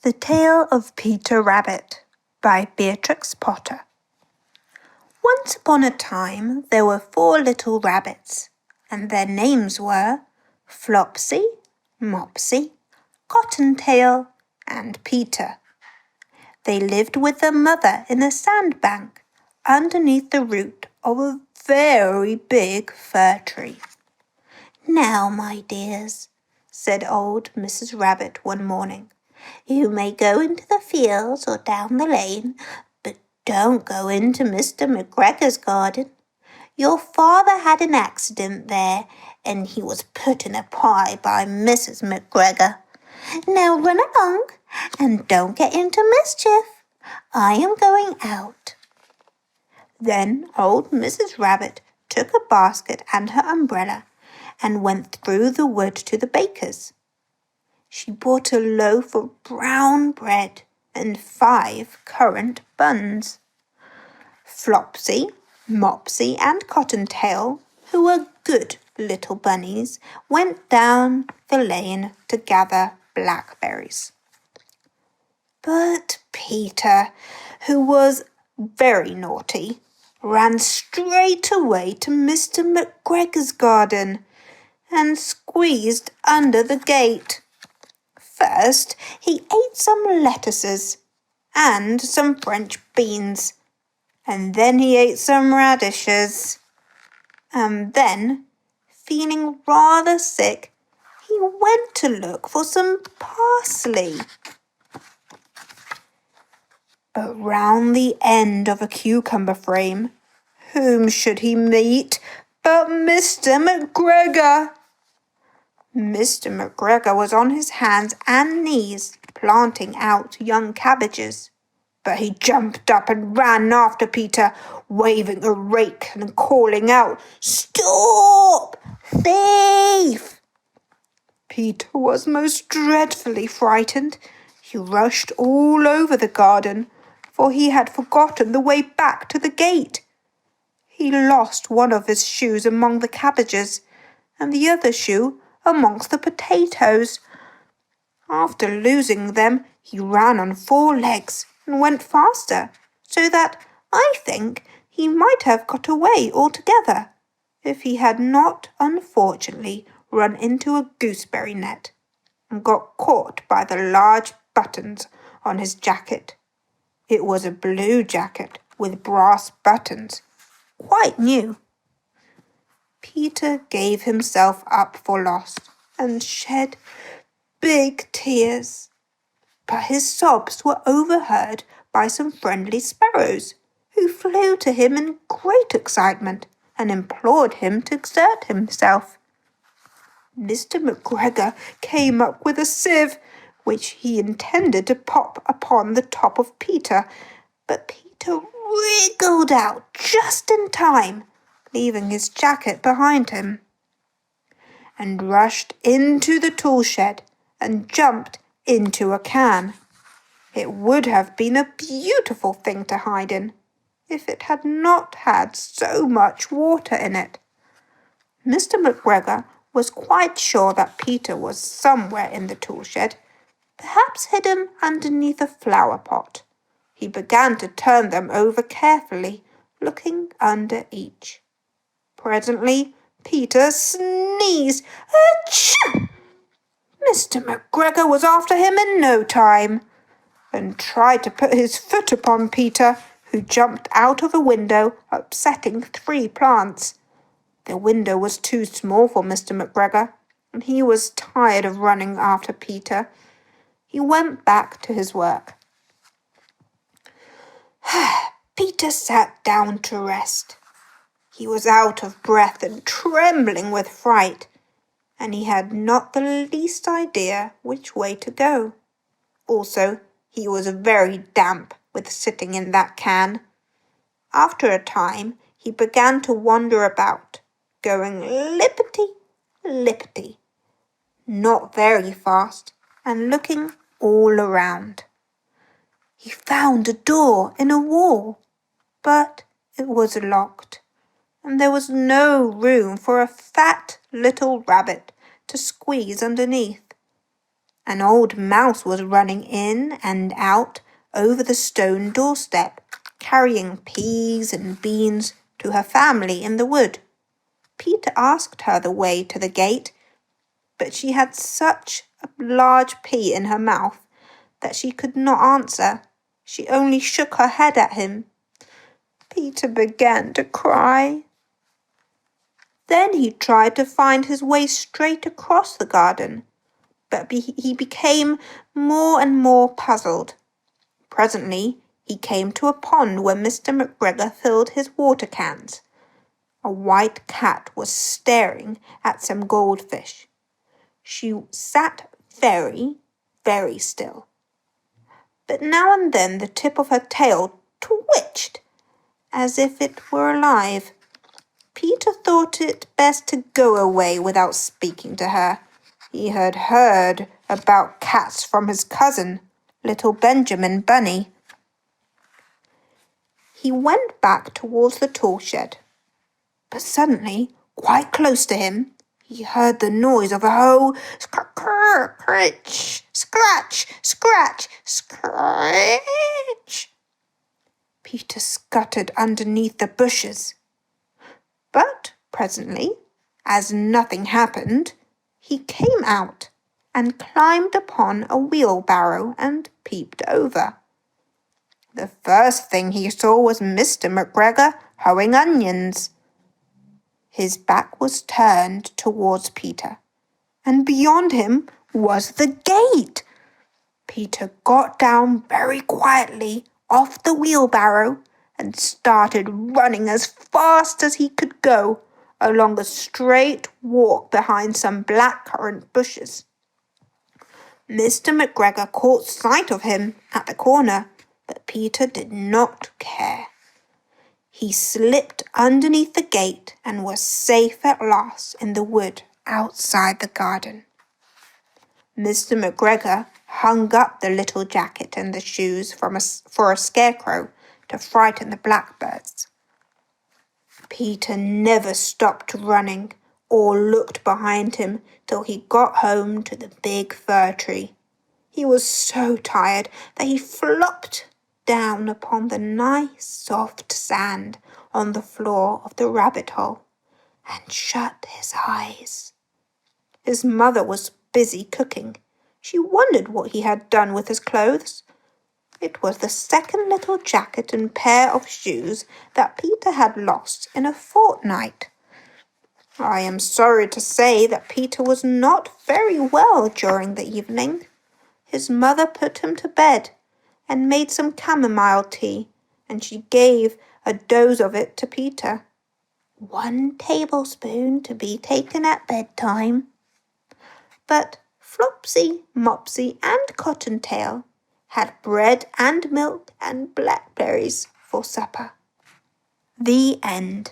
The Tale of Peter Rabbit by Beatrix Potter. Once upon a time there were 4 little rabbits, and their names were Flopsy, Mopsy, Cottontail, and Peter. They lived with their mother in a sandbank underneath the root of a very big fir tree. "Now, my dears," said old Mrs. Rabbit one morning, "you may go into the fields or down the lane, but don't go into Mr. McGregor's garden. Your father had an accident there, and he was put in a pie by Mrs. McGregor. Now run along, and don't get into mischief. I am going out." Then old Mrs. Rabbit took a basket and her umbrella and went through the wood to the baker's. She bought a loaf of brown bread and 5 currant buns. Flopsy, Mopsy, and Cottontail, who were good little bunnies, went down the lane to gather blackberries. But Peter, who was very naughty, ran straight away to Mr. McGregor's garden and squeezed under the gate. First, he ate some lettuces and some French beans, and then he ate some radishes. And then, feeling rather sick, he went to look for some parsley. But round the end of a cucumber frame, whom should he meet but Mr. McGregor? Mr. McGregor was on his hands and knees planting out young cabbages, but he jumped up and ran after Peter, waving a rake and calling out, "Stop! Thief!" Peter was most dreadfully frightened. He rushed all over the garden, for he had forgotten the way back to the gate. He lost one of his shoes among the cabbages, and the other shoe amongst the potatoes. After losing them, he ran on 4 legs and went faster, so that I think he might have got away altogether, if he had not unfortunately run into a gooseberry net and got caught by the large buttons on his jacket. It was a blue jacket with brass buttons, quite new. Peter gave himself up for lost and shed big tears, but his sobs were overheard by some friendly sparrows, who flew to him in great excitement and implored him to exert himself. Mr. McGregor came up with a sieve, which he intended to pop upon the top of Peter, but Peter wriggled out just in time, leaving his jacket behind him, and rushed into the tool shed and jumped into a can. It would have been a beautiful thing to hide in, if it had not had so much water in it. Mr. McGregor was quite sure that Peter was somewhere in the tool shed, perhaps hidden underneath a flower pot. He began to turn them over carefully, looking under each. Presently, Peter sneezed. "Achoo!" Mr. McGregor was after him in no time, and tried to put his foot upon Peter, who jumped out of a window, upsetting 3 plants. The window was too small for Mr. McGregor, and he was tired of running after Peter. He went back to his work. Peter sat down to rest. He was out of breath and trembling with fright, and he had not the least idea which way to go. Also, he was very damp with sitting in that can. After a time, he began to wander about, going lippity-lippity, not very fast, and looking all around. He found a door in a wall, but it was locked, and there was no room for a fat little rabbit to squeeze underneath. An old mouse was running in and out over the stone doorstep, carrying peas and beans to her family in the wood. Peter asked her the way to the gate, but she had such a large pea in her mouth that she could not answer. She only shook her head at him. Peter began to cry. Then he tried to find his way straight across the garden, but he became more and more puzzled. Presently, he came to a pond where Mr. McGregor filled his water cans. A white cat was staring at some goldfish. She sat very, very still, but now and then the tip of her tail twitched as if it were alive. Peter thought it best to go away without speaking to her. He had heard about cats from his cousin, little Benjamin Bunny. He went back towards the tool shed, but suddenly, quite close to him, he heard the noise of a hoe. Scratch, scratch, scratch, scratch. Peter scuttered underneath the bushes. But presently, as nothing happened, he came out and climbed upon a wheelbarrow and peeped over. The first thing he saw was Mr. McGregor hoeing onions. His back was turned towards Peter, and beyond him was the gate. Peter got down very quietly off the wheelbarrow and started running as fast as he could go along a straight walk behind some blackcurrant bushes. Mr. McGregor caught sight of him at the corner, but Peter did not care. He slipped underneath the gate and was safe at last in the wood outside the garden. Mr. McGregor hung up the little jacket and the shoes for a scarecrow to frighten the blackbirds. Peter never stopped running or looked behind him till he got home to the big fir tree. He was so tired that he flopped down upon the nice soft sand on the floor of the rabbit hole and shut his eyes. His mother was busy cooking. She wondered what he had done with his clothes. It was the second little jacket and pair of shoes that Peter had lost in a fortnight. I am sorry to say that Peter was not very well during the evening. His mother put him to bed and made some chamomile tea, and she gave a dose of it to Peter. 1 tablespoon to be taken at bedtime. But Flopsy, Mopsy, and Cottontail had bread and milk and blackberries for supper. The end.